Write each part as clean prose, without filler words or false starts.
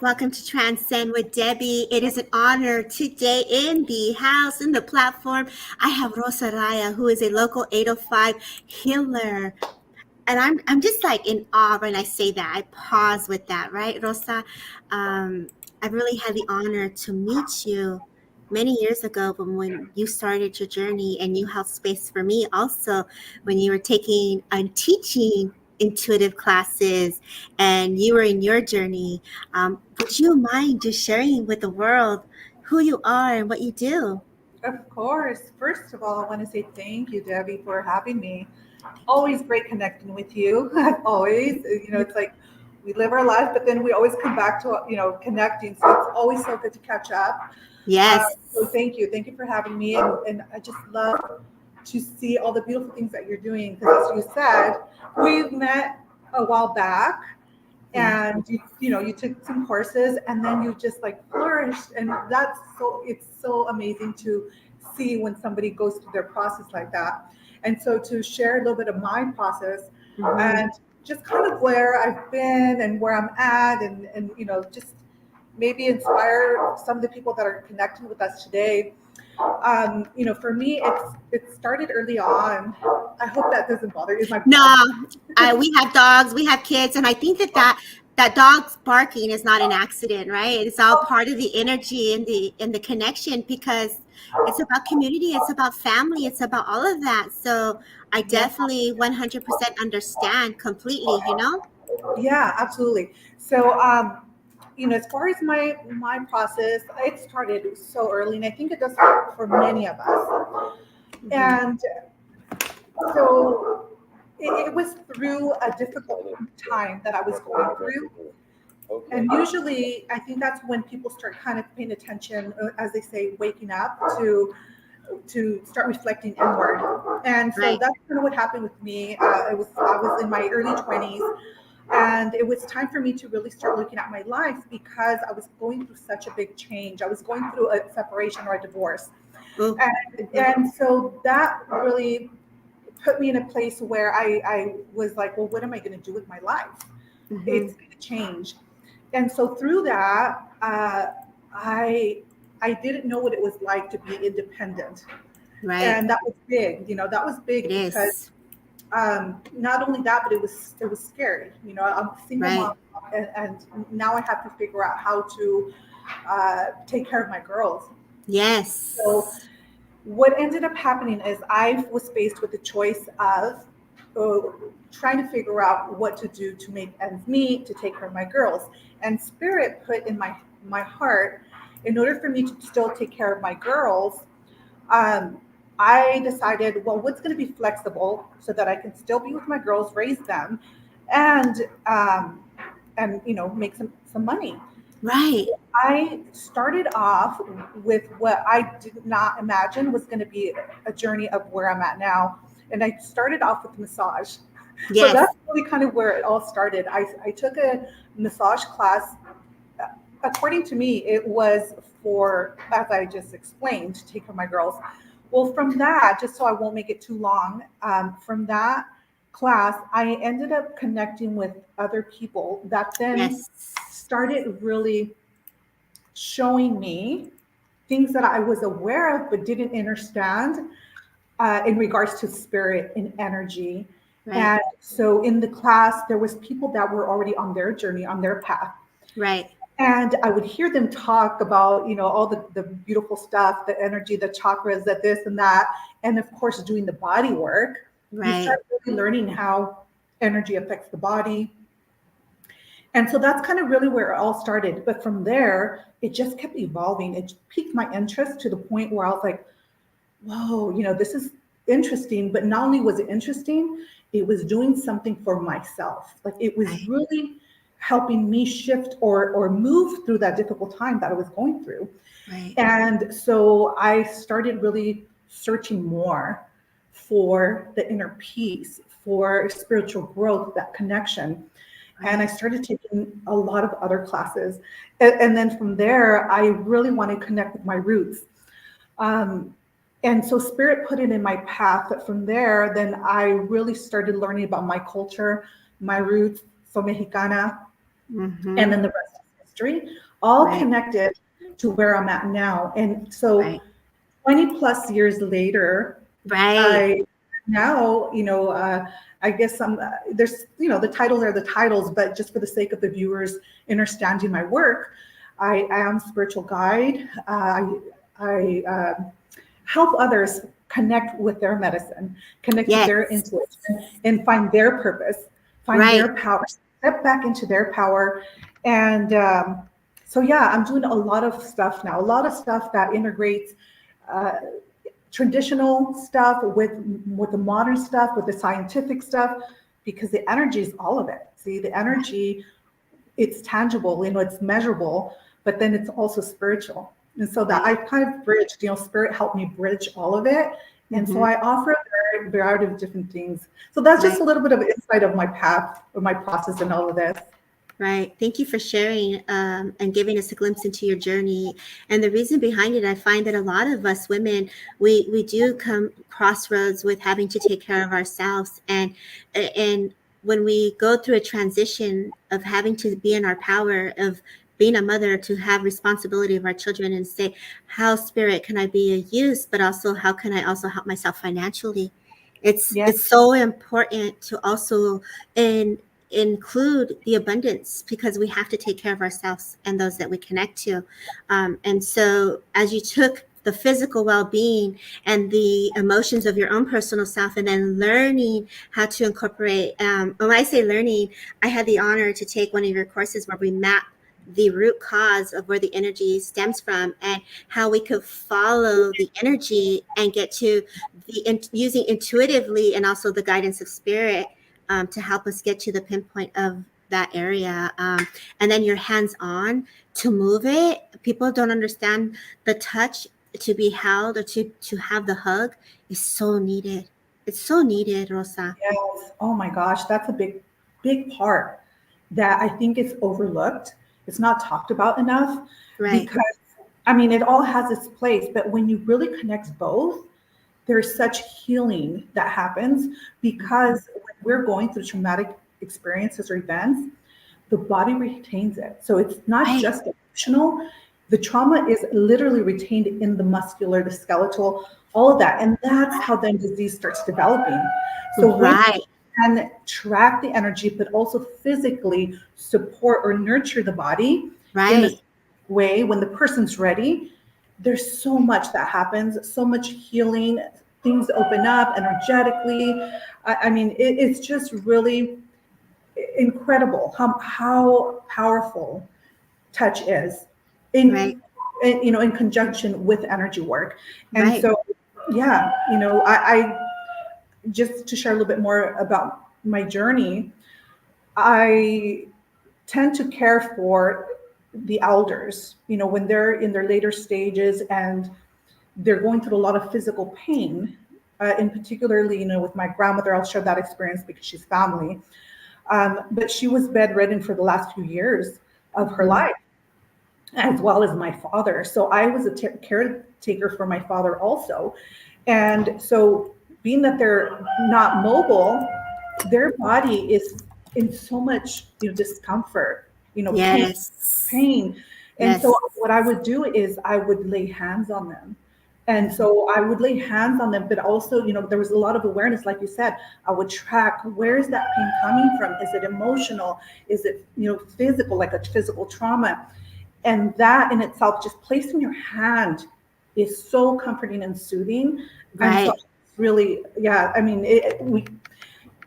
Welcome to Transcend with Debbie. It is an honor today in the house, in the platform. I have Rosa Raya, who is a local 805 healer. And I'm just like in awe when I say that. I pause with that, right, Rosa? I really had the honor to meet you many years ago when you started your journey, and you held space for me also when you were taking and teaching intuitive classes and you were in your journey. Would you mind just sharing with the world who you are and what you do? Of course. First of all, I want to say thank you, Debbie, for having me. Always great connecting with you. Always, it's like we live our life, but then we always come back to, connecting. So it's always so good to catch up. Yes. So thank you. Thank you for having me. And I just love to see all the beautiful things that you're doing. Because as you said, we've met a while back Yeah. and you took some courses and then you just like flourished, and it's so amazing to see when somebody goes through their process like that. And so to share a little bit of my process Mhm. and just kind of where I've been and where I'm at, and just maybe inspire some of the people that are connecting with us today. For me, it started early on. I hope that doesn't bother you. Is my dog? No, we have dogs, we have kids, and I think that dog's barking is not an accident, right? It's all part of the energy and the connection, because it's about community, it's about family, it's about all of that. So I Yeah. definitely 100% understand completely, you know? Yeah, absolutely. So, as far as my process, it started so early, and I think it does for many of us. Hmm. And so, it was through a difficult time that I was going through. And usually, I think that's when people start kind of paying attention, as they say, waking up to start reflecting inward. And so Right. that's kind of what happened with me. I was in my early 20s, and it was time for me to really start looking at my life because I was going through such a big change. I was going through a separation or a divorce, Oh, and so that really put me in a place where I was like, well, what am I going to do with my life? hmm. It's going to change. And so through that, I I didn't know what it was like to be independent, Right. and that was big. That was It big because is. not only that, but it was scary. I'm a single Right. mom, and now I have to figure out how to take care of my girls. So Yes. what ended up happening is I was faced with the choice of uh, trying to figure out what to do to make ends meet, to take care of my girls. And Spirit put in my heart, in order for me to still take care of my girls, um, I decided, well, what's going to be flexible so that I can still be with my girls, raise them, and make some money. Right. I started off with what I did not imagine was going to be a journey of where I'm at now. And I started off with massage. So Yes. that's really kind of where it all started. I took a massage class. According to me, it was for, as I just explained, to take care of my girls. Well, from that, just so I won't make it too long, from that class, I ended up connecting with other people that then Yes. started really showing me things that I was aware of but didn't understand in regards to spirit and energy. Right. And so in the class, there was people that were already on their journey, on their path. Right. And I would hear them talk about, all the beautiful stuff, the energy, the chakras, that this and that. And of course, doing the body work, you Right. start really learning how energy affects the body. And so that's kind of really where it all started. But from there, it just kept evolving. It piqued my interest to the point where I was like, whoa, this is interesting. But not only was it interesting, it was doing something for myself. Like it was Right. really helping me shift or move through that difficult time that I was going through. Right. And so I started really searching more for the inner peace, for spiritual growth, that connection. And I Right. started taking a lot of other classes. And then from there, I really want to connect with my roots. Um, and so Spirit put it in my path. But from there, then I really started learning about my culture, my roots, so Mexicana, and Mm-hmm. then the rest. history, all Right. connected to where I'm at now. And so Right. 20 plus years later, Right. I now, I guess there's, the titles are the titles, but just for the sake of the viewers understanding my work, I am spiritual guide. I help others connect with their medicine, connect with their Yes. intuition, and find their purpose, find Right. their power, step back into their power. And so, yeah, I'm doing a lot of stuff now, a lot of stuff that integrates uh, traditional stuff with the modern stuff, with the scientific stuff, because the energy is all of it. See, the energy, it's tangible, it's measurable, but then it's also spiritual. And so that I Right. kind of bridged, spirit helped me bridge all of it. And so Mm-hmm. I offer a variety of different things. So that's just Right. a little bit of insight of my path, of my process and all of this. Right. Thank you for sharing and giving us a glimpse into your journey. And the reason behind it, I find that a lot of us women, we do come crossroads with having to take care of ourselves. And when we go through a transition of having to be in our power of being a mother, to have responsibility of our children, and say, how spirit can I be a use, but also how can I also help myself financially? Yeah. It's so important to also in include the abundance, because we have to take care of ourselves and those that we connect to. And so, as you took the physical well being and the emotions of your own personal self, and then learning how to incorporate, when I say learning, I had the honor to take one of your courses where we map the root cause of where the energy stems from, and how we could follow the energy and get to using intuitively and also the guidance of spirit, to help us get to the pinpoint of that area. And then you're hands on to move it. People don't understand the touch, to be held, or to have the hug is so needed. It's so needed, Rosa. Yes. Oh my gosh, that's a big part that I think is overlooked. It's not talked about enough Right. because, I mean, it all has its place, but when you really connect both, there's such healing that happens because when we're going through traumatic experiences or events, the body retains it. So it's not Right. just emotional. The trauma is literally retained in the muscular, the skeletal, all of that. And that's how then disease starts developing. So when Right. you can track the energy, but also physically support or nurture the body in this Right. way, when the person's ready, there's so much that happens, so much healing, things open up energetically. I mean, it's just really incredible how powerful touch is Right. in conjunction with energy work. And Right. so, yeah, I just to share a little bit more about my journey, I tend to care for the elders, when they're in their later stages and they're going through a lot of physical pain. In particularly, with my grandmother, I'll share that experience because she's family. But she was bedridden for the last few years of her Mhm. life, as well as my father. So I was a caretaker for my father also. And so, being that they're not mobile, their body is in so much discomfort, pain, Yes. pain. And so, Yes. what I would do is I would lay hands on them. And so I would lay hands on them, but also, there was a lot of awareness, like you said. I would track, where is that pain coming from? Is it emotional? Is it, physical, like a physical trauma? And that in itself, just placing your hand is so comforting and soothing. And so Right. really, yeah, I mean,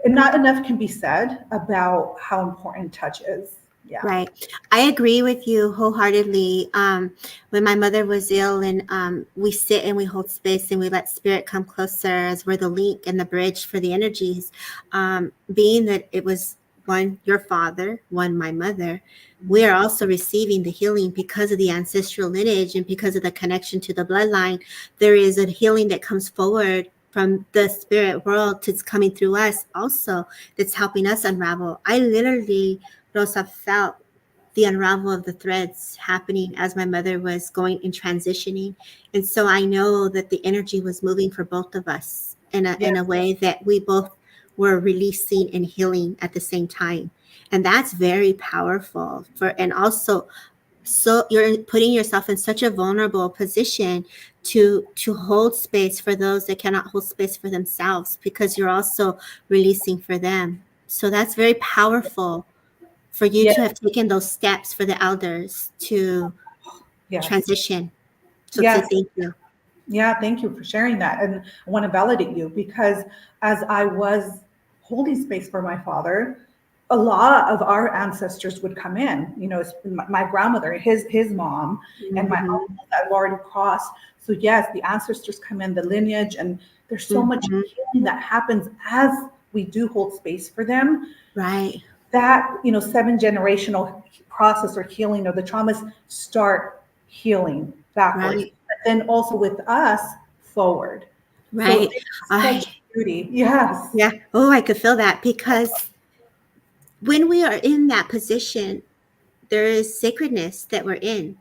and not enough can be said about how important touch is. Yeah. Right. I agree with you wholeheartedly. When my mother was ill, and we sit and we hold space and we let spirit come closer, as we're the link and the bridge for the energies. Being that it was one, your father, one, my mother, we are also receiving the healing because of the ancestral lineage and because of the connection to the bloodline. There is a healing that comes forward from the spirit world that's coming through us also, that's helping us unravel. I literally, Rosa, felt the unravel of the threads happening as my mother was going and transitioning. And so I know that the energy was moving for both of us Yeah. in a way that we both were releasing and healing at the same time. And that's very powerful, and also so you're putting yourself in such a vulnerable position to hold space for those that cannot hold space for themselves, because you're also releasing for them. So that's very powerful for you Yes, to have taken those steps for the elders to yes, transition. So say yes. thank you. Yeah, thank you for sharing that. And I want to validate you because as I was holding space for my father, a lot of our ancestors would come in. My grandmother, his mom, and my Mm-hmm. uncle that have already crossed. So yes, the ancestors come in, the lineage, and there's so much Mm-hmm. healing that happens as we do hold space for them. Right, That seven generational process or healing of the traumas start healing backwards, right, but then also with us forward. So right. it's I, such beauty. Yes. yeah. Oh, I could feel that, because when we are in that position, there is sacredness that we're in.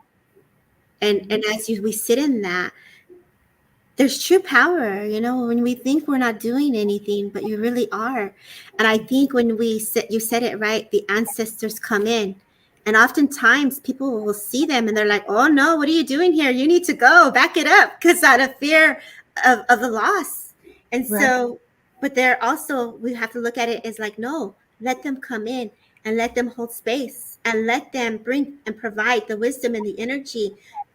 And as we sit in that, there's true power, when we think we're not doing anything, but you really are. And I think when you said it right, the ancestors come in. And oftentimes people will see them and they're like, oh no, what are you doing here? You need to go, back it up, because out of fear of the loss. And Right. so, but they're also, we have to look at it as like, no, let them come in and let them hold space and let them bring and provide the wisdom and the energy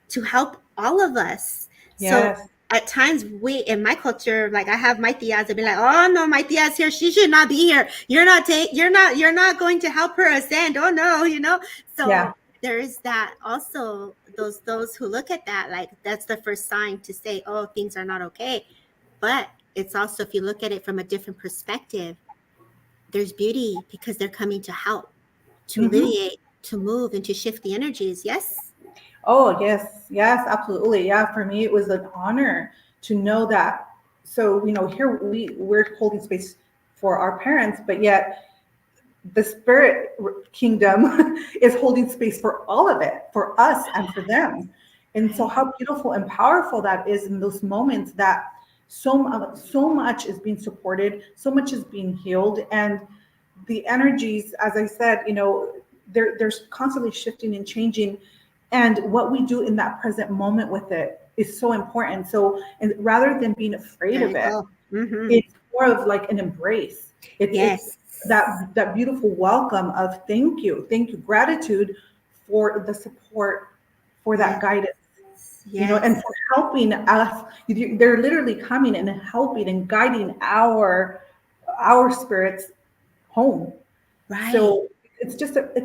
to help all of us. So Yes. at times, we in my culture, like I have my tias that be like, oh no, my tia's here, she should not be here, you're not going to help her ascend, oh no. Yeah. So there is that also, those who look at that, like that's the first sign to say, oh, things are not okay. But it's also, if you look at it from a different perspective, there's beauty, because they're coming to help, to Hmm. alleviate, to move, and to shift the energies. Yes. Oh, yes. Yes, absolutely. Yeah, for me, it was an honor to know that. So, here we're holding space for our parents, but yet the spirit kingdom is holding space for all of it, for us and for them. And so Right. how beautiful and powerful that is in those moments that so much is being supported, so much is being healed, and the energies, as I said, they're constantly shifting and changing, and what we do in that present moment with it is so important. So, and rather than being afraid There of you it, go. Mm-hmm. it's more of like an embrace. It's Yes. that beautiful welcome of thank you, gratitude for the support, for that Yes. guidance, and Yes. for helping us. They're literally coming and helping and guiding our spirits home. Right. So it's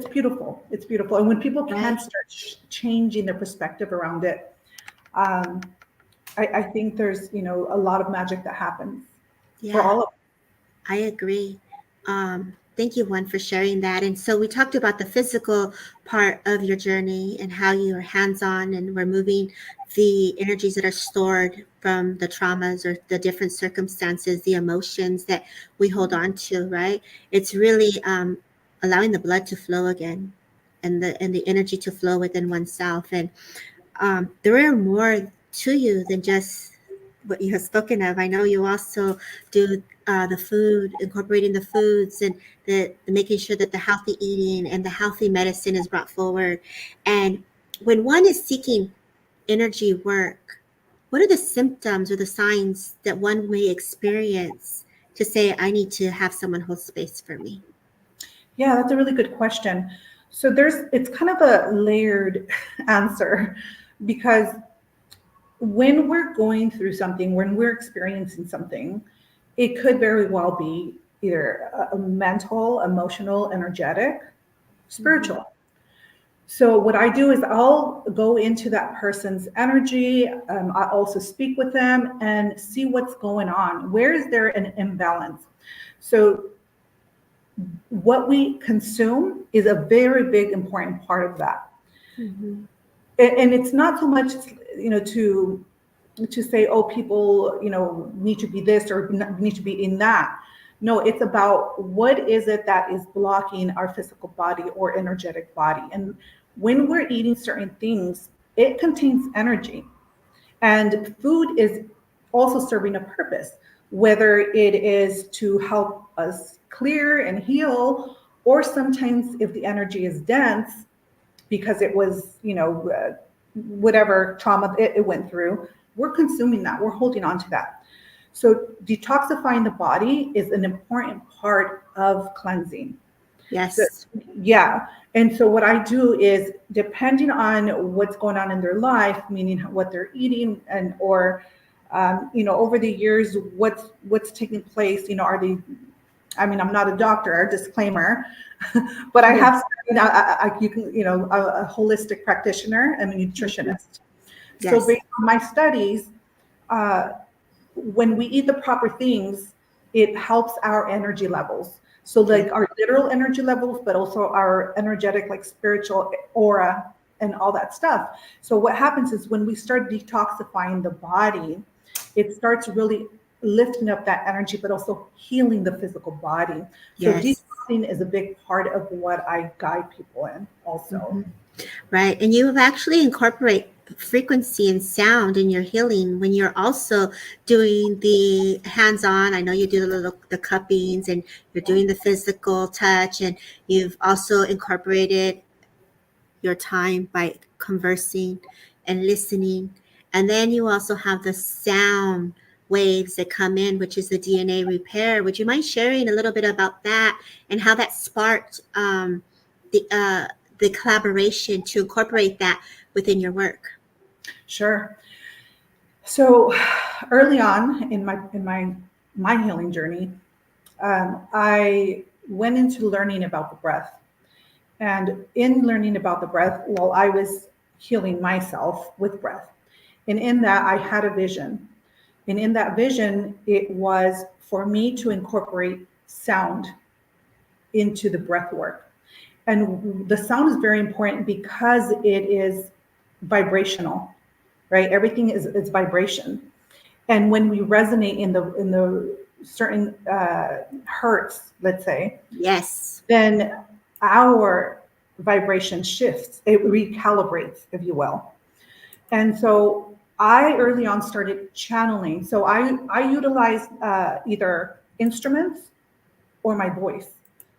beautiful. It's beautiful. And when people can Right. start changing their perspective around it, um, I think there's a lot of magic that happens for Yeah, all of us. I agree. Thank you, Juan, for sharing that. And so we talked about the physical part of your journey and how you are hands-on and removing the energies that are stored from the traumas or the different circumstances, the emotions that we hold on to, right? It's really allowing the blood to flow again, and the energy to flow within oneself. And there are more to you than just what you have spoken of. I know you also do the food, incorporating the foods, and the making sure that the healthy eating and the healthy medicine is brought forward. And when one is seeking energy work, what are the symptoms or the signs that one may experience to say, I need to have someone hold space for me? Yeah, that's a really good question. So it's kind of a layered answer because when we're going through something, when we're experiencing something, it could very well be either a mental, emotional, energetic, Mhm. spiritual. So what I do is I'll go into that person's energy. I also speak with them and see what's going on. Where is there an imbalance? So what we consume is a very big important part of that. Mhm. And it's not so much to say, oh, people need to be this or need to be in that. No, it's about what is it that is blocking our physical body or energetic body. And when we're eating certain things, it contains energy, and food is also serving a purpose, whether it is to help us clear and heal, or sometimes if the energy is dense, because it was, whatever trauma it went through. We're consuming that. We're holding on to that. So detoxifying the body is an important part of cleansing. So, Yes. yeah. And so what I do is, depending on what's going on in their life, meaning what they're eating, and or over the years, what's taking place. Are they? I mean, I'm not a doctor, disclaimer, but I have studied. You can, a holistic practitioner. I'm a Mhm. nutritionist. So Yes. based on my studies, uh, when we eat the proper things, it helps our energy levels. So Okay. like our literal energy levels, but also our energetic, like spiritual aura and all that stuff. So what happens is, when we start detoxifying the body, it starts really lifting up that energy, but also healing the physical body. So Yes. detoxing is a big part of what I guide people in also. Hmm. Right. And you have actually incorporate frequency and sound in your healing when you're also doing the hands-on. I know you do the cuppings, and you're doing the physical touch, and you've also incorporated your time by conversing and listening. And then you also have the sound waves that come in, which is the DNA repair. Would you mind sharing a little bit about that, and how that sparked the uh, the collaboration to incorporate that within your work? Sure. So early on in my healing journey, I went into learning about the breath. And in learning about the breath, well, I was healing myself with breath. And in that, I had a vision. And in that vision, it was for me to incorporate sound into the breath work. And the sound is very important because it is vibrational, right? Everything is vibration. And when we resonate in the certain hertz, let's say, Yes. then our vibration shifts, it recalibrates, if you will. And so I early on started channeling. So I utilized either instruments or my voice.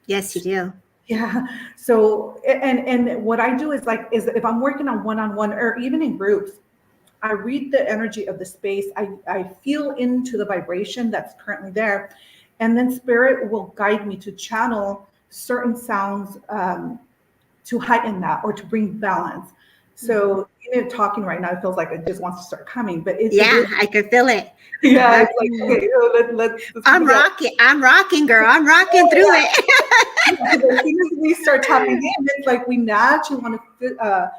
Yes, you do. Yeah. So and what I do is, like, is if I'm working on one, or even in groups, I read the energy of the space. I feel into the vibration that's currently there. And then spirit will guide me to channel certain sounds, to heighten that or to bring balance. Mhm. So even talking right now, it feels like it just wants to start coming, but it Yeah, is, I can feel it. yeah, Uh-huh. it's like, okay, let's keep I'm it going. rocking. I'm rocking, girl. I'm rocking through it. Because as soon as we start tapping in, it's like we naturally want to,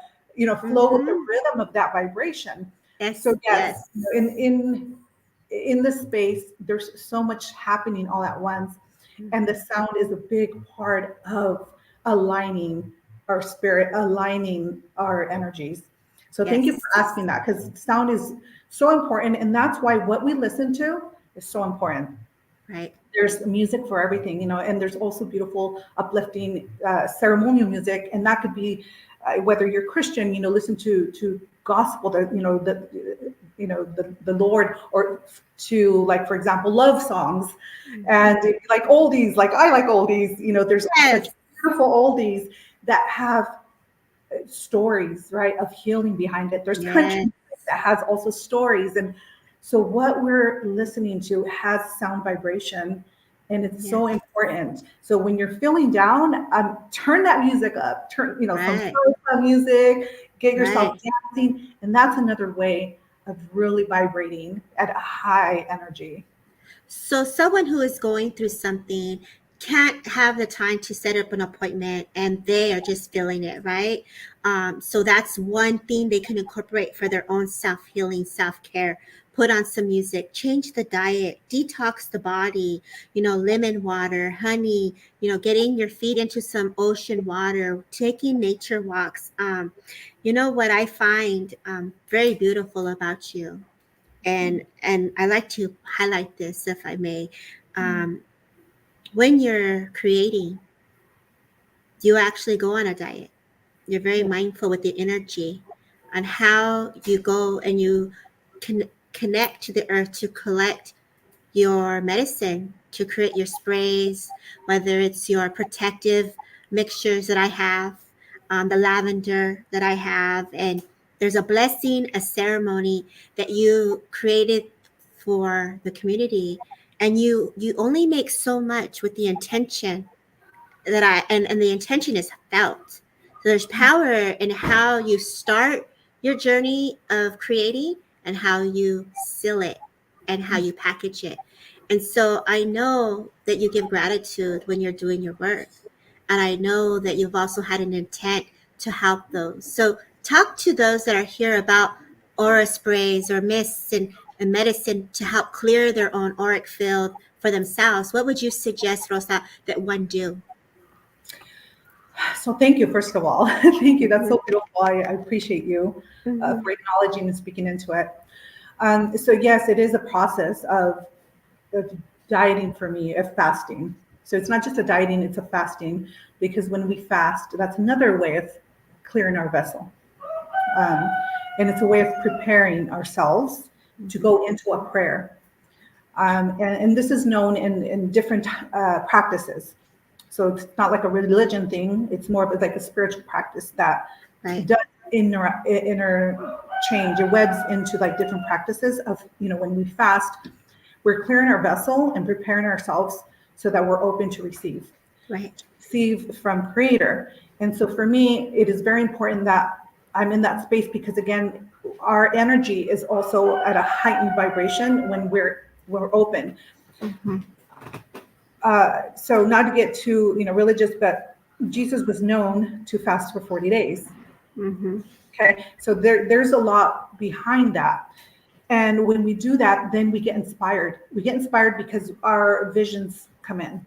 flow with the Hmm. rhythm of that vibration. So Yes, yes, yes. in the space, there's so much happening all at once, and the Mhm. sound is a big part of aligning our spirit, aligning our energies. So thank you Yes, for asking that, because sound is so important, and that's why what we listen to is so important. right. There's music for everything, and there's also beautiful, uplifting, ceremonial music, and that could be, whether you're Christian, listen to gospel, the Lord, or to, like, for example, love songs, Mhm. and like oldies, like I like oldies. There's such Yes, beautiful oldies that have stories, right, of healing behind it. There's country yes, music that has also stories. And so what we're listening to has sound vibration, and it's so yes, important. So when you're feeling down, turn that music up, turn, some right, salsa music, get yourself right. dancing. And that's another way of really vibrating at a high energy. So someone who is going through something can't have the time to set up an appointment, and they are just feeling it, right? So that's one thing they can incorporate for their own self-healing, self-care. Put on some music, change the diet, detox the body, lemon water, honey, getting your feet into some ocean water, taking nature walks. What I find very beautiful about you, and I like to highlight this, if I may. Um, when you're creating, you actually go on a diet. You're very Yeah. mindful with the energy on how you go, and you can connect to the earth to collect your medicine, to create your sprays, whether it's your protective mixtures that I have. the lavender that I have, and there's a blessing, a ceremony that you created for the community, and you only make so much with the intention that and the intention is felt. So there's power in how you start your journey of creating and how you seal it and how you package it. And so I know that you give gratitude when you're doing your work. And I know that you've also had an intent to help those. So talk to those that are here about aura sprays or mists and medicine to help clear their own auric field for themselves. What would you suggest, Rosa, that one do? So thank you, first of all. Thank you. That's Mhm, so beautiful. I appreciate you mhm, for acknowledging and speaking into it. So yes, it is a process of dieting for me, of fasting. So it's not just a dieting, it's a fasting, because when we fast, that's another way of clearing our vessel. Um, and it's a way of preparing ourselves to mhm. go into a prayer. And this is known in different practices. So it's not like a religion thing. It's more of like a spiritual practice that Right, does interchange. It webs into like different practices of, when we fast, we're clearing our vessel and preparing ourselves so that we're open to right. receive from Creator. And so for me, it is very important that I'm in that space because again, our energy is also at a heightened vibration when we're open. Mhm, So not to get too religious, but Jesus was known to fast for 40 days. mhm, Okay, so there's a lot behind that. And when we do that, then we get inspired. We get inspired because our visions come in.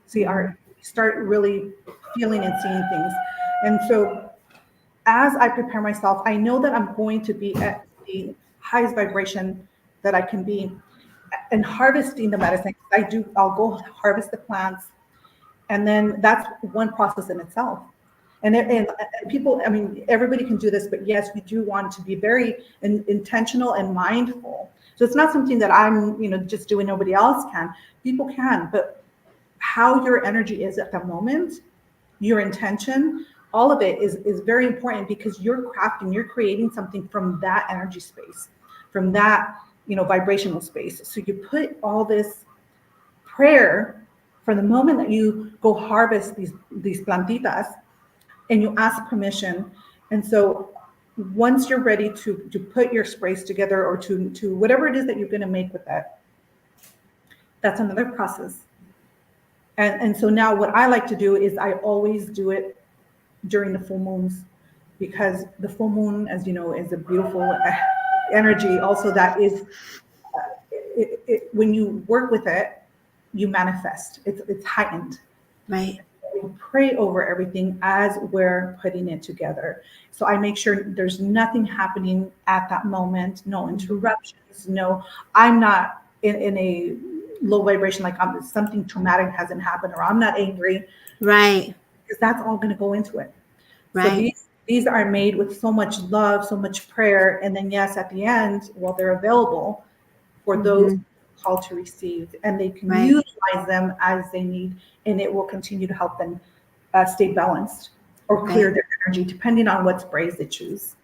See, mhm, we start really feeling and seeing things. And so as I prepare myself, I know that I'm going to be at the highest vibration that I can be and harvesting the medicine. I'll go harvest the plants, and then that's one process in itself. And people, I mean, everybody can do this, but yes, we do want to be very intentional and mindful. So it's not something that I'm just doing, nobody else can. People can, but how your energy is at the moment, your intention, all of it is very important because you're crafting, you're creating something from that energy space, from that vibrational space. So you put all this prayer from the moment that you go harvest these plantitas and you ask permission. And so once you're ready to put your sprays together or to whatever it is that you're going to make with that, that's another process. And so now what I like to do is I always do it during the full moons because the full moon, as you know, is a beautiful energy. Also, that is when you work with it, you manifest. It's heightened. right. We pray over everything as we're putting it together. So I make sure there's nothing happening at that moment, no Mhm, interruptions, no, I'm not in a low vibration, like something traumatic hasn't happened, or I'm not angry, right, because that's all going to go into it. So right. these are made with so much love, so much prayer, and then yes, at the end, well, they're available for those Mhm, called to receive, and they can right, utilize them as they need, and it will continue to help them stay balanced or right, clear their energy, depending on what sprays they choose.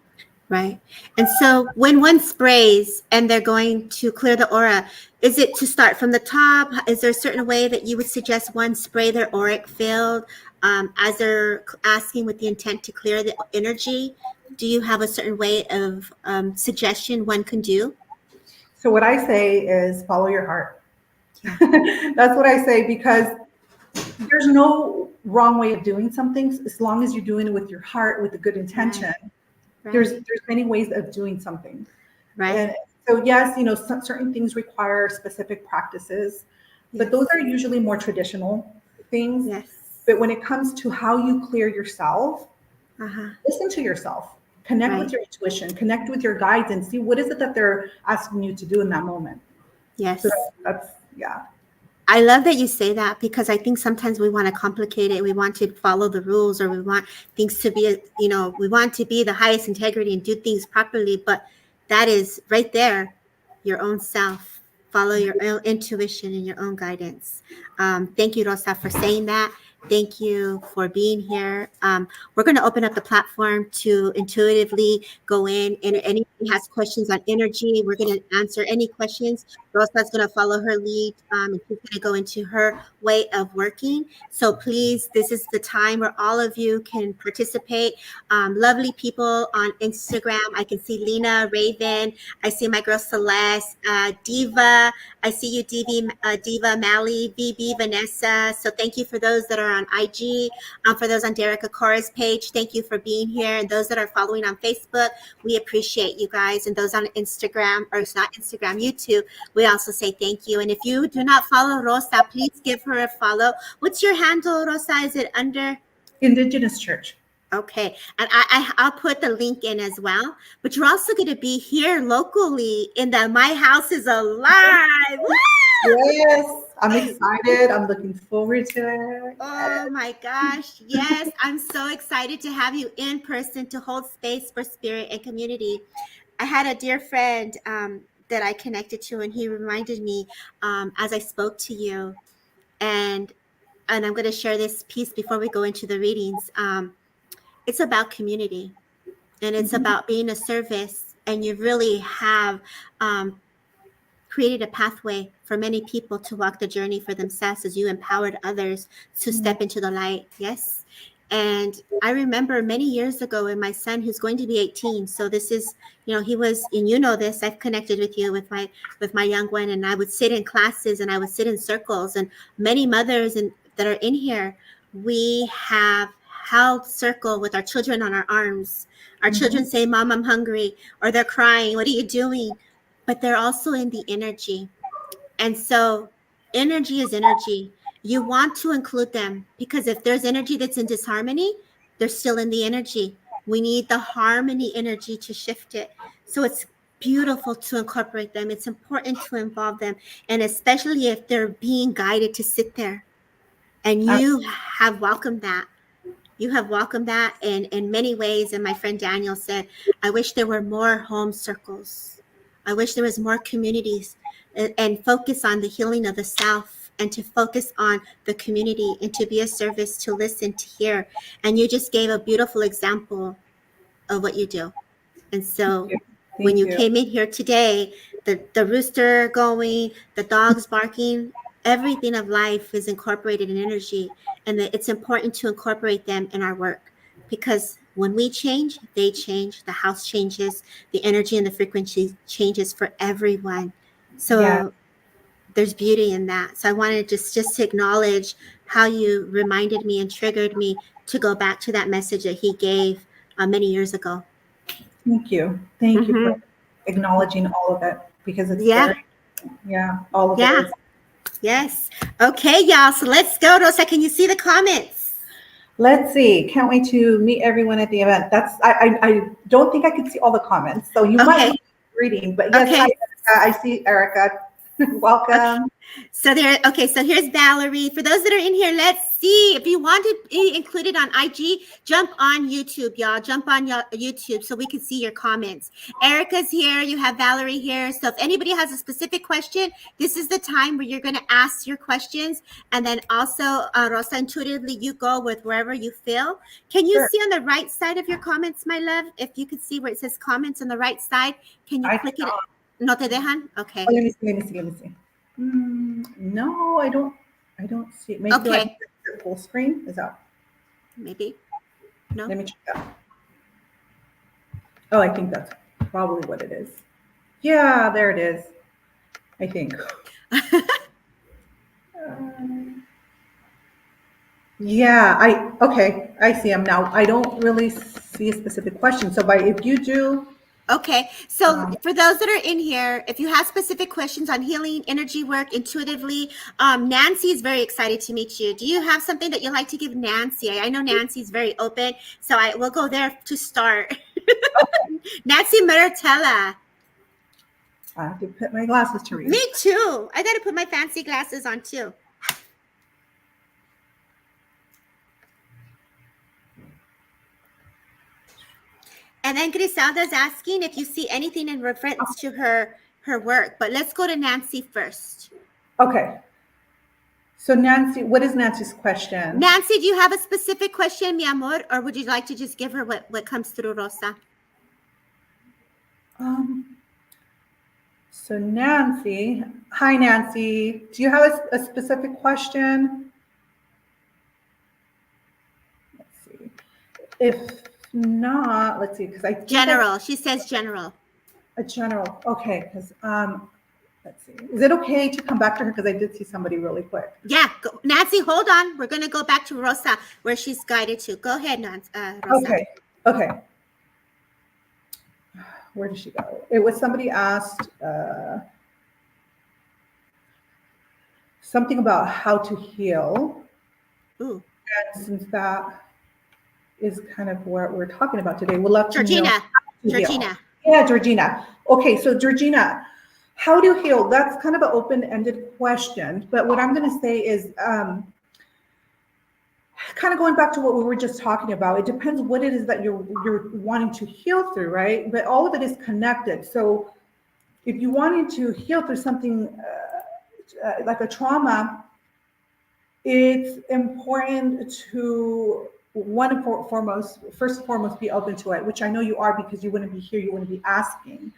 right. And so when one sprays and they're going to clear the aura, is it to start from the top? Is there a certain way that you would suggest one spray their auric field as they're asking with the intent to clear the energy? Do you have a certain way of suggestion one can do? So what I say is follow your heart. Yeah, That's what I say because there's no wrong way of doing something as long as you're doing it with your heart, with a good right, intention. There's right, many ways of doing something. right. And so, yes, certain things require specific practices, but Yes, those are usually more traditional things. yes. But when it comes to how you clear yourself, Uh-huh. listen to yourself, connect with Right. your intuition, connect with your guides, and see what is it that they're asking you to do in that moment. So Yes. that's, yeah. I love that you say that because I think sometimes we want to complicate it. We want to follow the rules or we want things to be, we want to be the highest integrity and do things properly. But that is right there, your own self. Follow your own intuition and your own guidance. Thank you, Rosa, for saying that. Thank you for being here. We're going to open up the platform to intuitively go in, and anybody has questions on energy, we're going to answer any questions. Rosa's going to follow her lead, and she's going to go into her way of working. So please, this is the time where all of you can participate. Lovely people on Instagram. I can see Lena, Raven. I see my girl Celeste, Diva. I see you, Diva, Mally, VB, Vanessa. So thank you for those that are on IG. For those on Derek Akora's page, thank you for being here. And those that are following on Facebook, we appreciate you guys. And those on Instagram, or it's not Instagram, YouTube, we also say thank you. And if you do not follow Rosa, please give her a follow. What's your handle, Rosa? Is it under? Indigenous Church. Okay, and I'll put the link in as well. But you're also going to be here locally in the My House is Alive. Yes, I'm excited. I'm looking forward to it. Oh my gosh. Yes, I'm so excited to have you in person to hold space for spirit and community. I had a dear friend that I connected to, and he reminded me as I spoke to you. And I'm going to share this piece before we go into the readings. It's about community, and it's Mhm. about being a service. And you really have created a pathway for many people to walk the journey for themselves as you empowered others to Yeah. step into the light. Yes. And I remember many years ago, and my son, who's going to be 18. So this is, he was, and you know this, I've connected with you with my young one, and I would sit in classes and I would sit in circles, and many mothers and that are in here, we have held circle with our children on our arms. Our children Mhm. say, Mom, I'm hungry, or they're crying. What are you doing? But they're also in the energy. And so energy is energy. You want to include them because if there's energy that's in disharmony, they're still in the energy. We need the harmony energy to shift it. So it's beautiful to incorporate them. It's important to involve them. And especially if they're being guided to sit there. And Uh, you have welcomed that. You have welcomed that in many ways. And my friend Daniel said, I wish there were more home circles. I wish there was more communities and focus on the healing of the self and to focus on the community and to be a service, to listen, to hear. And you just gave a beautiful example of what you do. And so when Thank you you. came in here today, the rooster going, the dogs barking, everything of life is incorporated in energy. And that it's important to incorporate them in our work because when we change, they change, the house changes, the energy and the frequency changes for everyone. Yeah. So there's beauty in that. So I wanted just to acknowledge how you reminded me and triggered me to go back to that message that he gave many years ago. Thank you. Thank you for Mm-hmm. acknowledging all of it because it's Yeah, very, yeah, all of it yeah, is. yes. Okay, y'all. So let's go, Rosa. Can you see the comments? Let's see. Can't wait to meet everyone at the event. I don't think I could see all the comments, so you might Okay, want to be reading. But yes, hi, okay, Erica. I see Erica. okay. Welcome. So here's Valerie. For those that are in here, let's see. If you want to be included on IG, jump on YouTube, y'all. Jump on YouTube so we can see your comments. Erica's here. You have Valerie here. So if anybody has a specific question, this is the time where you're going to ask your questions. And then also, Rosa, intuitively, you go with wherever you feel. Can you Sure. see on the right side of your comments, my love? If you could see where it says comments on the right side, can you I click it? No te dejan? Oh, Okay. let me see. Let me see. Let me see. No, I don't. I don't see. Maybe do I Okay. need to do full screen? Is that? Maybe. No? Let me check that. Oh, I think that's probably what it is. Yeah, there it is. I think. Um, yeah, I okay. I see them now. I don't really see a specific question. So, by if you do, Okay. So um, for those that are in here, if you have specific questions on healing, energy work, intuitively, Nancy is very excited to meet you. Do you have something that you'd like to give Nancy? I know Nancy's very open, so I will go there to start. Nancy Maratella. I have to put my glasses to read. Me too. I got to put my fancy glasses on too. And then Griselda's asking if you see anything in reference to her work. But let's go to Nancy first. Okay. So Nancy, what is Nancy's question? Nancy, do you have a specific question, mi amor, or would you like to just give her what comes through, Rosa? Um, so Nancy, hi Nancy, do you have a specific question? Let's see. If not, let's see, because I think I General. She says general. a general. Okay, because let's see. Is it okay to come back to her because I did see somebody really quick? Yeah, Nancy, hold on. We're going to go back to Rosa where she's guided to. Go ahead, Nancy, Rosa. Okay, okay. Where did she go? It was somebody asked something about how to heal. Ooh. And since that is kind of what we're talking about today, we'd love to know Georgina. how to heal. Georgina. Yeah, Georgina. Okay, so Georgina, how to heal? That's kind of an open-ended question. But what I'm going to say is kind of going back to what we were just talking about. It depends what it is that you're wanting to heal through, right? But all of it is connected. So if you wanted to heal through something like a trauma, it's important to first and foremost, be open to it, which I know you are because you wouldn't be here, you wouldn't be asking.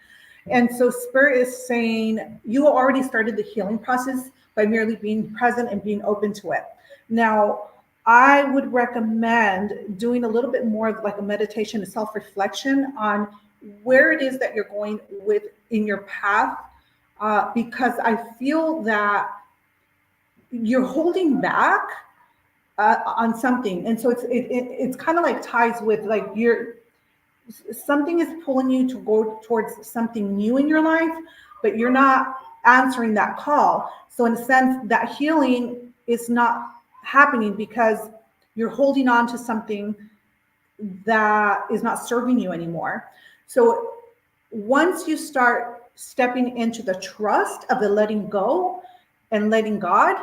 And so Spirit is saying you already started the healing process by merely being present and being open to it. Now, I would recommend doing a little bit more of like a meditation and self-reflection on where it is that you're going with in your path, because I feel that you're holding back on something, and so it's kind of like ties with like something is pulling you to go towards something new in your life, but you're not answering that call. So in a sense, that healing is not happening because you're holding on to something that is not serving you anymore. So once you start stepping into the trust of the letting go and letting God,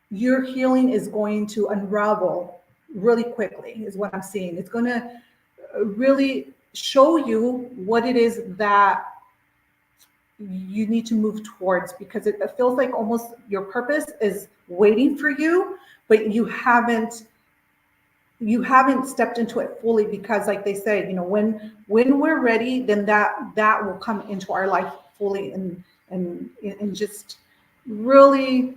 your healing is going to unravel really quickly, is what I'm seeing. It's going to really show you what it is that you need to move towards, because it feels like almost your purpose is waiting for you, but you haven't stepped into it fully, because like they say, when we're ready, then that will come into our life fully and just really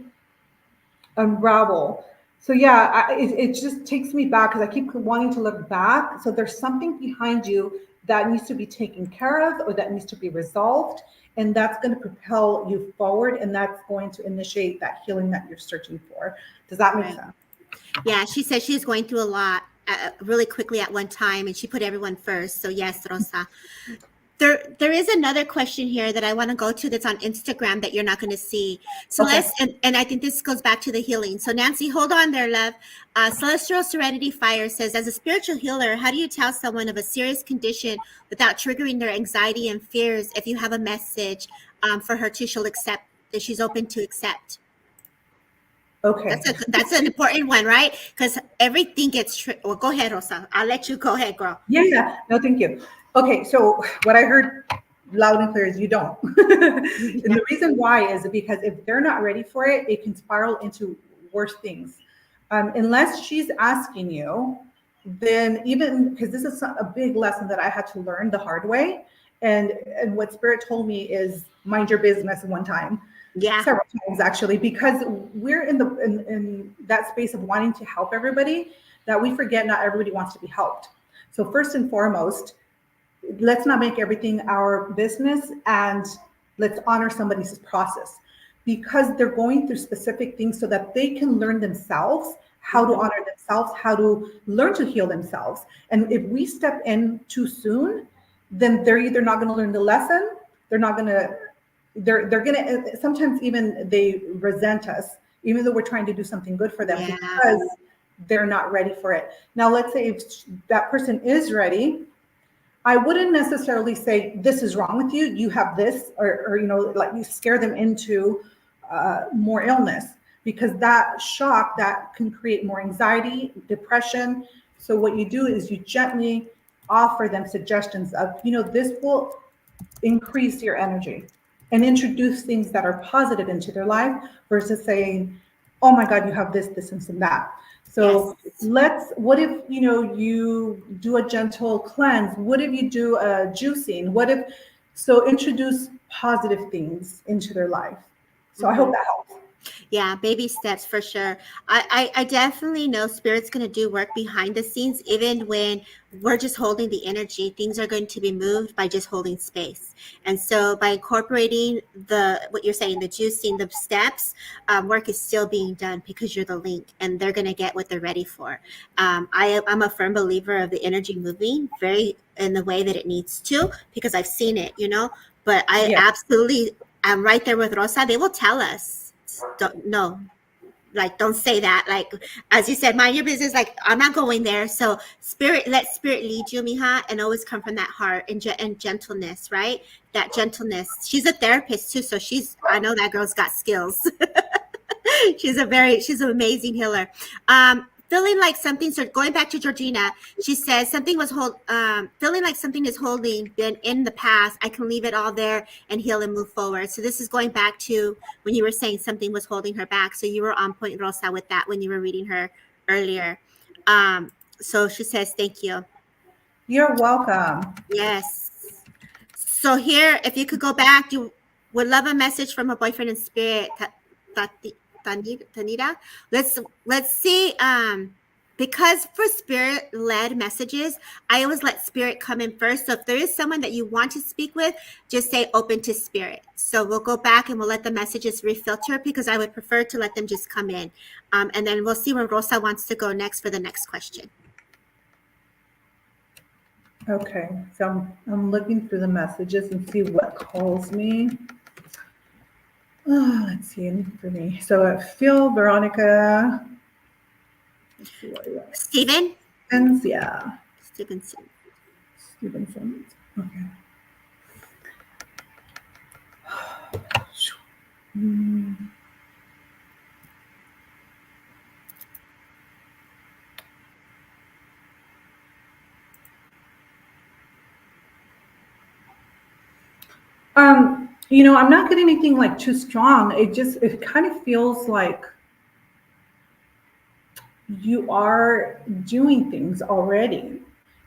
unravel. So yeah, it just takes me back because I keep wanting to look back. So there's something behind you that needs to be taken care of or that needs to be resolved, and that's going to propel you forward, and that's going to initiate that healing that you're searching for. Does that make sense? Yeah, she said she's going through a lot really quickly at one time, and she put everyone first. So yes, Rosa. There is another question here that I want to go to that's on Instagram that you're not going to see. So Okay. and I think this goes back to the healing. So Nancy, hold on there, love. Celestial Serenity Fire says, as a spiritual healer, how do you tell someone of a serious condition without triggering their anxiety and fears if you have a message for her to she'll accept, that she's open to accept? Okay. That's an important one, right? Because everything gets well, go ahead, Rosa. I'll let you go ahead, girl. Yeah. No, thank you. Okay, so what I heard loud and clear is you don't. And the reason why is because if they're not ready for it, it can spiral into worse things. Unless she's asking you, then even because this is a big lesson that I had to learn the hard way. And what Spirit told me is mind your business one time. Yeah. Several times actually, because we're in that space of wanting to help everybody, that we forget not everybody wants to be helped. So first and foremost, let's not make everything our business, and let's honor somebody's process, because they're going through specific things so that they can learn themselves how to honor themselves, how to learn to heal themselves. And if we step in too soon, then they're either not going to learn the lesson, they're not going to they're gonna sometimes even they resent us, even though we're trying to do something good for them, Yeah. because they're not ready for it. Now, let's say if that person is ready, I wouldn't necessarily say this is wrong with you. You have this, or like you scare them into more illness, because that shock that can create more anxiety, depression. So what you do is you gently offer them suggestions of, this will increase your energy, and introduce things that are positive into their life, versus saying, oh my God, you have this, and that. Yes. So what if, you do a gentle cleanse? What if you do a juicing? So introduce positive things into their life. So I hope Mhm. that helps. Yeah, baby steps for sure. I definitely know spirit's going to do work behind the scenes, even when we're just holding the energy. Things are going to be moved by just holding space. And so by incorporating what you're saying, the juicing, the steps, work is still being done because you're the link and they're going to get what they're ready for. I'm a firm believer of the energy moving very in the way that it needs to because I've seen it, but I Yeah. absolutely am right there with Rosa. They will tell us, don't, no, like, don't say that. Like, as you said, mind your business. Like, I'm not going there. So let spirit lead you, mija, and always come from that heart and gentleness, right? That gentleness. She's a therapist too. So I know that girl's got skills. She's an amazing healer. Feeling like something, so going back to Georgina, she says something feeling like something is holding been in the past. I can leave it all there and heal and move forward. So this is going back to when you were saying something was holding her back. So you were on point, Rosa, with that when you were reading her earlier. So she says, thank you. You're welcome. Yes. So here, if you could go back, you would love a message from a boyfriend in spirit, Tanita. Let's see. Because for spirit led messages, I always let spirit come in first. So if there is someone that you want to speak with, just say open to spirit. So we'll go back and we'll let the messages refilter because I would prefer to let them just come in. And then we'll see where Rosa wants to go next for the next question. Okay, so I'm looking through the messages and see what calls me. Let's see for me. So Phil, Veronica. Let's see what you Stephen? got. Yeah. Stevenson. Stevenson. Okay. Hmm. I'm not getting anything like too strong. It kind of feels like you are doing things already.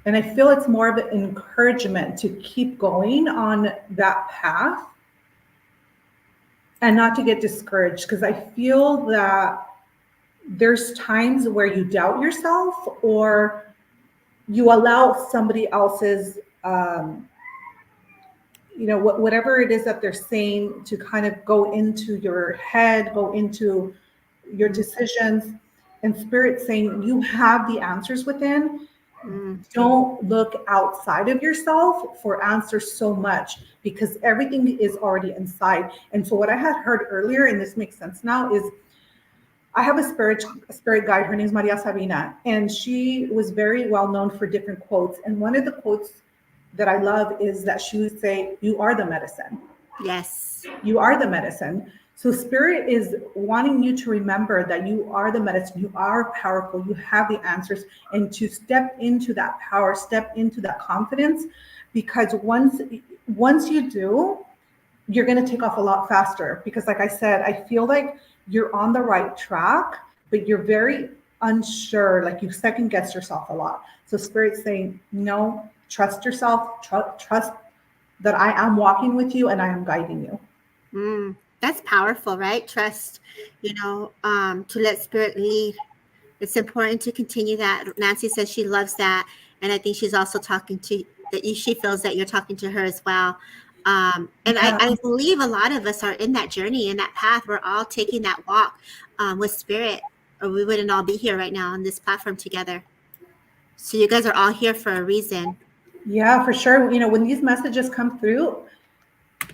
And I feel it's more of an encouragement to keep going on that path and not to get discouraged because I feel that there's times where you doubt yourself or you allow somebody else's whatever it is that they're saying to kind of go into your head, go into your decisions, and spirit saying you have the answers within. Mm, Don't look outside of yourself for answers so much because everything is already inside. And so what I had heard earlier, and this makes sense now, is I have a spirit guide. Her name is Maria Sabina, and she was very well known for different quotes. And one of the quotes that I love is that she would say, "You are the medicine. yes. You are the medicine." So spirit is wanting you to remember that you are the medicine. You are powerful. You have the answers, and to step into that power, step into that confidence, because once you do, you're going to take off a lot faster because like I said, I feel like you're on the right track, but you're very unsure, like you second guess yourself a lot. So spirit's saying, no, trust yourself, trust that I am walking with you and I am guiding you. That's powerful, right? Trust, to let spirit lead. It's important to continue that. Nancy says she loves that. And I think she's also talking to that she feels that you're talking to her as well. And Yeah. I believe a lot of us are in that journey, in that path. We're all taking that walk with spirit, or we wouldn't all be here right now on this platform together. So you guys are all here for a reason. Yeah, for sure. When these messages come through,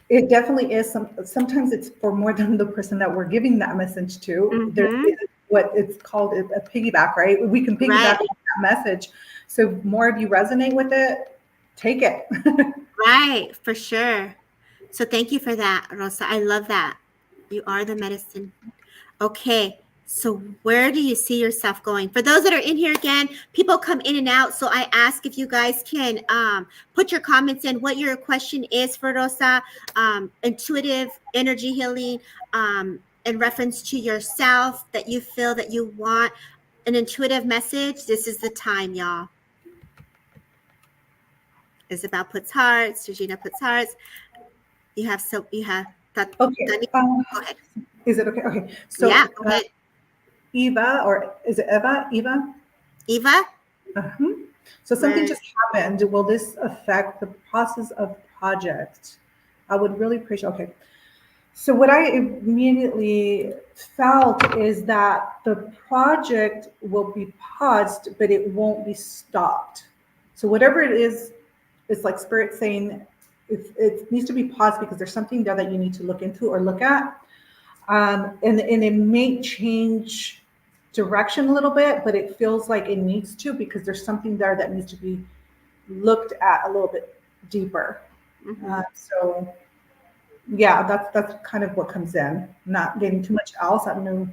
it definitely is sometimes it's for more than the person that we're giving that message to. There's Mm-hmm. what it's called a piggyback, right? We can Right. piggyback on that message. So more of you resonate with it, take it. Right. For sure. So thank you for that, Rosa. I love that. You are the medicine. Okay. So where do you see yourself going? For those that are in here again, people come in and out. So I ask if you guys can put your comments in what your question is for Rosa, intuitive energy healing, in reference to yourself that you feel that you want an intuitive message, this is the time, y'all. Isabel puts hearts, Regina puts hearts. You have Okay. Dani, go ahead. Is it okay? Okay. Yeah, So go ahead. Eva, or is it Eva? Eva? Eva, Uh-huh. So something where just happened. Will this affect the process of project? I would really appreciate. Okay. So what I immediately felt is that the project will be paused, but it won't be stopped. So whatever it is, it's like spirit saying it needs to be paused because there's something there that you need to look into or look at. And it may change direction a little bit, but it feels like it needs to because there's something there that needs to be looked at a little bit deeper. mm-hmm. So yeah, that's kind of what comes in. Not getting too much else. I don't know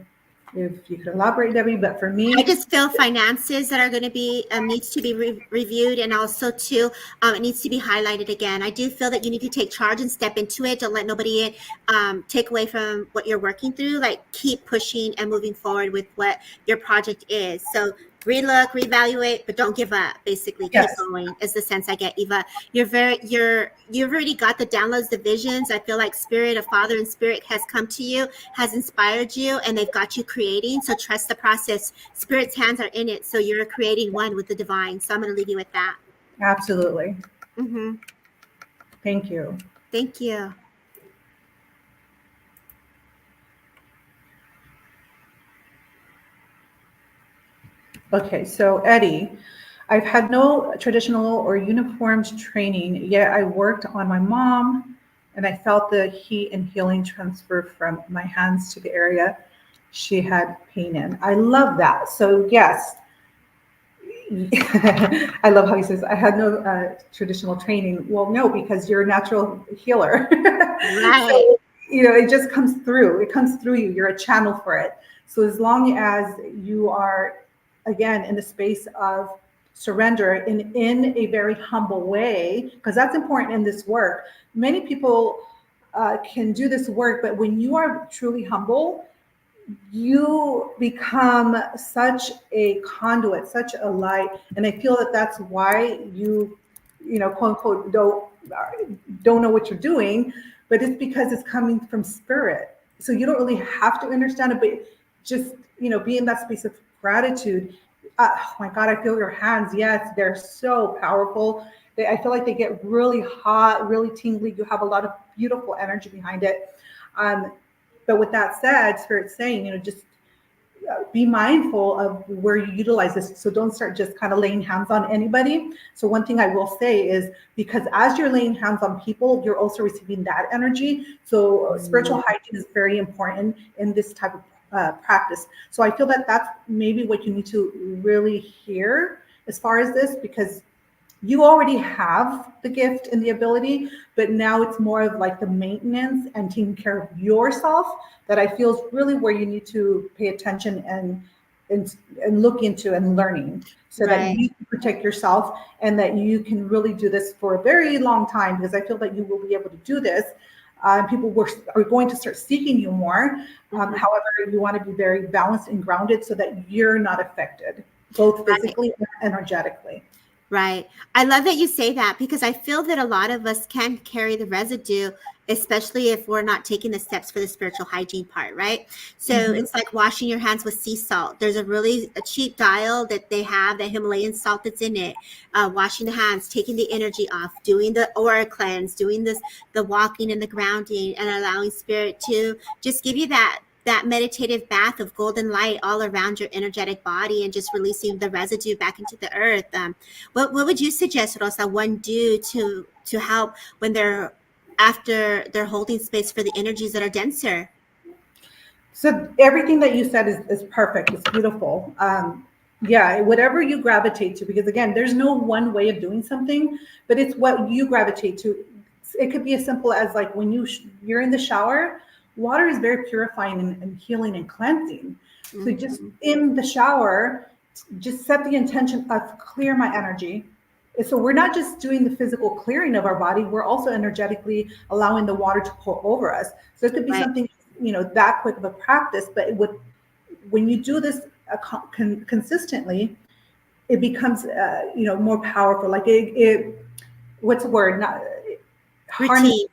if you could elaborate, Debbie, but for I me, just feel finances that are going to be needs to be reviewed, and also too, it needs to be highlighted again. I do feel that you need to take charge and step into it. Don't let nobody take away from what you're working through. Like keep pushing and moving forward with what your project is. So relook, reevaluate, but don't give up. Basically, keep yes, going is the sense I get. Eva, you've already got the downloads, the visions. I feel like spirit of Father and Spirit has come to you, has inspired you, and they've got you creating. So trust the process. Spirit's hands are in it, so you're creating one with the divine. So I'm going to leave you with that. absolutely. Mm-hmm. Thank you. Thank you. Okay, so Eddie, I've had no traditional or uniformed training, yet I worked on my mom and I felt the heat and healing transfer from my hands to the area she had pain in. I love that. So, yes, I love how he says, I had no traditional training. Well, no, because you're a natural healer. Right. So, it just comes through. It comes through you. You're a channel for it. So, as long as you are, again, in the space of surrender in a very humble way, because that's important in this work. Many people can do this work, but when you are truly humble, you become such a conduit, such a light, and I feel that that's why quote unquote, don't know what you're doing, but it's because it's coming from spirit. So you don't really have to understand it, but just be in that space of gratitude. Oh my God, I feel your hands. Yes, they're so powerful. I feel like they get really hot, really tingly. You have a lot of beautiful energy behind it. Um, but with that said, Spirit's saying, just be mindful of where you utilize this. So don't start just kind of laying hands on anybody. So one thing I will say is, because as you're laying hands on people, you're also receiving that energy. So spiritual hygiene is very important in this type of practice. So I feel that that's maybe what you need to really hear as far as this, because you already have the gift and the ability, but now it's more of like the maintenance and taking care of yourself that I feel is really where you need to pay attention and look into and learning, so that Right. you can protect yourself and that you can really do this for a very long time, because I feel that you will be able to do this. People are going to start seeking you more. Mm-hmm. However, you want to be very balanced and grounded so that you're not affected, both Right. physically and energetically. Right. I love that you say that, because I feel that a lot of us can carry the residue, especially if we're not taking the steps for the spiritual hygiene part, right? So Mhm. it's like washing your hands with sea salt. There's a cheap dial that they have, the Himalayan salt that's in it. Washing the hands, taking the energy off, doing the aura cleanse, doing the walking and the grounding, and allowing spirit to just give you that meditative bath of golden light all around your energetic body, and just releasing the residue back into the earth. What would you suggest, Rosa, one do to help when they're holding space for the energies that are denser? So everything that you said is perfect. It's beautiful. Yeah, whatever you gravitate to, because again, there's no one way of doing something, but it's what you gravitate to. It could be as simple as like when you're in the shower, water is very purifying and healing and cleansing. So just Mm-hmm. in the shower, just set the intention of clear my energy. So we're not just doing the physical clearing of our body, we're also energetically allowing the water to pour over us. So it could be Right. something that quick of a practice, but it would, when you do this consistently, it becomes more powerful. Like it what's the word? Not harness. Routine,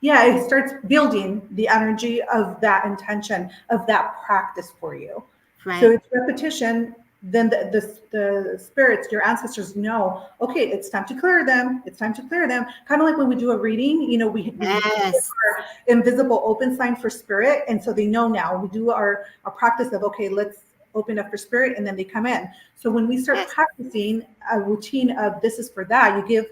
Yeah, it starts building the energy of that intention of that practice for you. So right? it's repetition. Then the spirits, your ancestors know, okay, it's time to clear them. It's time to clear them. Kind of like when we do a reading, we Yes, invisible open sign for spirit. And so they know now. We do our practice of, okay, let's open up for spirit, and then they come in. So when we start yes, practicing a routine of this is for that, you give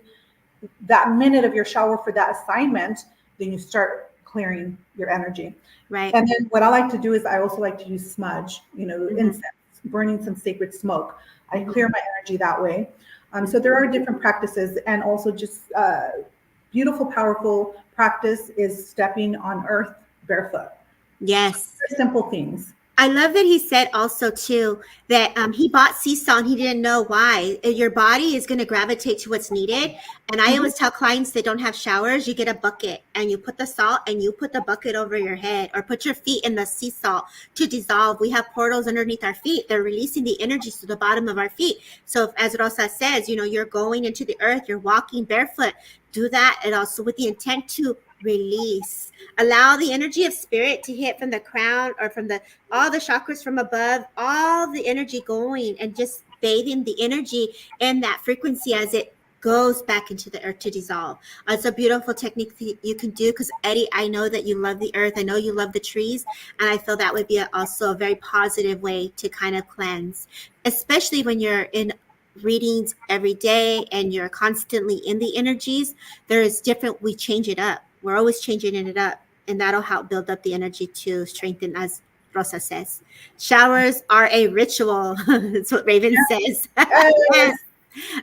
that minute of your shower for that assignment, then you start clearing your energy. right. And then what I like to do is I also like to use smudge, Hmm. incense, burning some sacred smoke. I clear Hmm. my energy that way. So there Hmm. are different practices, and also just beautiful, powerful practice is stepping on earth barefoot. Yes. Simple things. I love that he said also too that he bought sea salt and he didn't know why. Your body is going to gravitate to what's needed. And I Mhm. always tell clients that don't have showers, you get a bucket and you put the salt and you put the bucket over your head or put your feet in the sea salt to dissolve. We have portals underneath our feet. They're releasing the energies to the bottom of our feet. So if, as Rosa says, you're going into the earth, you're walking barefoot, do that. And also with the intent to release, allow the energy of spirit to hit from the crown or from the all the chakras from above, all the energy going and just bathing the energy in that frequency as it goes back into the earth to dissolve. It's a beautiful technique that you can do because Eddie, I know that you love the earth. I know you love the trees. And I feel that would be also a very positive way to kind of cleanse, especially when you're in readings every day and you're constantly in the energies. There is different, we change it up. We're always changing it up. And that'll help build up the energy to strengthen, as Rosa says. Showers are a ritual. That's what Raven says. Yes, Yes,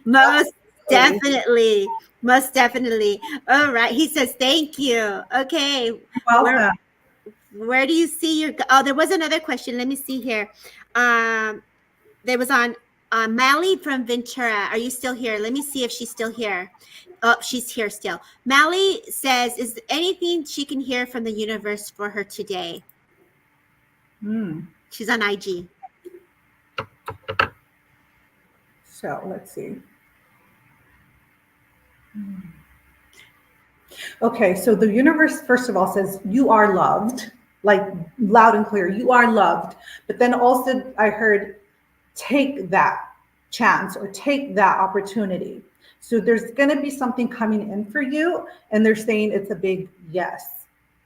most absolutely. definitely. Most definitely. All right. He says, thank you. Okay. You're Where welcome. where do you see your oh, there was another question. Let me see here. Um, there was on Mally from Ventura. Are you still here? Let me see if she's still here. Oh, she's here still. Mally says, is there anything she can hear from the universe for her today? Hmm. She's on IG. So let's see. Okay, so the universe, first of all, says you are loved, like loud and clear, you are loved. But then also, I heard take that chance or take that opportunity. So there's going to be something coming in for you, and they're saying it's a big yes.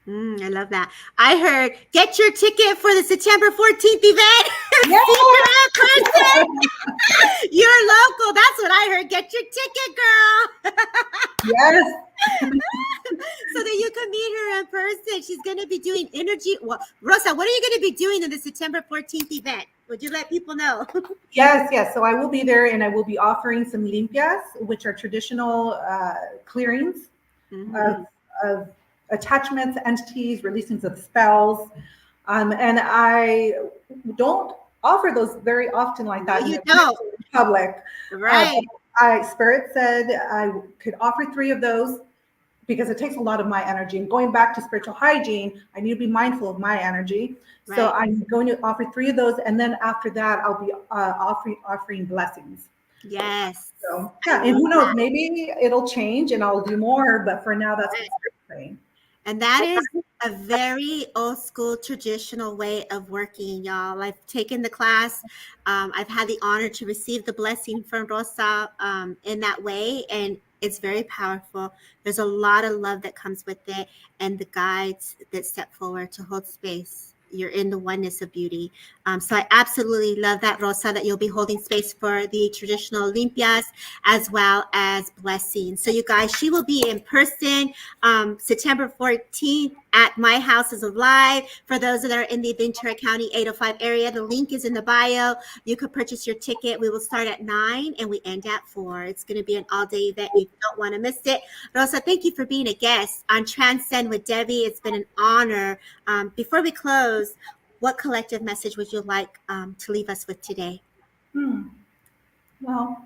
I love that. I heard get your ticket for the September 14th event. Yes, See her in person. You're local. That's what I heard. Get your ticket, girl. yes. So that you can meet her in person. She's going to be doing energy. Well, Rosa, what are you going to be doing in the September 14th event? Would you let people know? Yes, yes. So I will be there, and I will be offering some limpias, which are traditional clearings of, Mhm. of attachments, entities, releasings of spells. And I don't offer those very often like No, that you don't. in public. Right. But Spirit said I could offer three of those because it takes a lot of my energy. And going back to spiritual hygiene, I need to be mindful of my energy. So Right. I'm going to offer three of those, and then after that, I'll be offering blessings. Yes. So I yeah, and love who knows? that. Maybe it'll change, and I'll do more. But for now, that's what Right. Spirit's saying. And that is a very old school traditional way of working, y'all. I've taken the class. I've had the honor to receive the blessing from Rosa in that way. And it's very powerful. There's a lot of love that comes with it and the guides that step forward to hold space. You're in the oneness of beauty. So I absolutely love that, Rosa, that you'll be holding space for the traditional limpias as well as blessings. So you guys, she will be in person September 14th at My Houses of Live. For those that are in the Ventura County 805 area, the link is in the bio. You could purchase your ticket. We will start at 9 and we end at 4. It's going to be an all-day event. You don't want to miss it. Rosa, thank you for being a guest on Transcend with Debbie. It's been an honor. Before we close, what collective message would you like to leave us with today? Hmm. Well,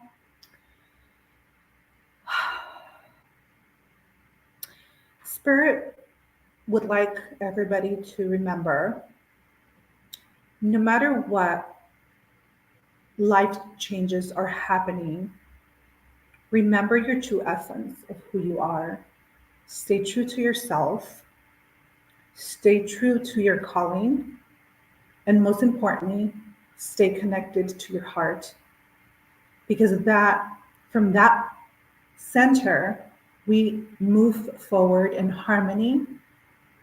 Spirit would like everybody to remember, no matter what life changes are happening, remember your true essence of who you are. Stay true to yourself, stay true to your calling, and most importantly, stay connected to your heart. Because that, from that center, we move forward in harmony,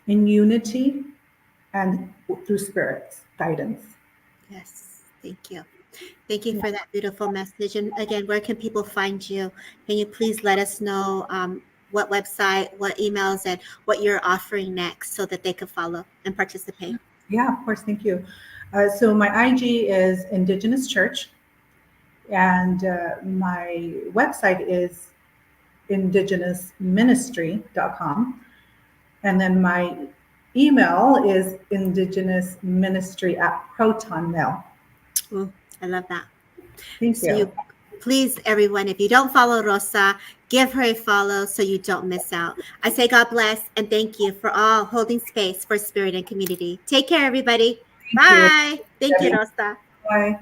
in unity, and through spirit's guidance. Yes, thank you. Thank you for that beautiful message. And again, where can people find you? Can you please let us know what website, what emails, and what you're offering next so that they can follow and participate? Yeah, of course, thank you. So my IG is Indigenous Church, and my website is indigenousministry.com. And then my email is indigenousministry@protonmail. Oh, I love that. Thank So you you. please, everyone, if you don't follow Rosa, give her a follow so you don't miss out. I say God bless and thank you for all holding space for spirit and community. Take care, everybody. Thank you, Bye. Thank you, Debbie. Rosa. Bye.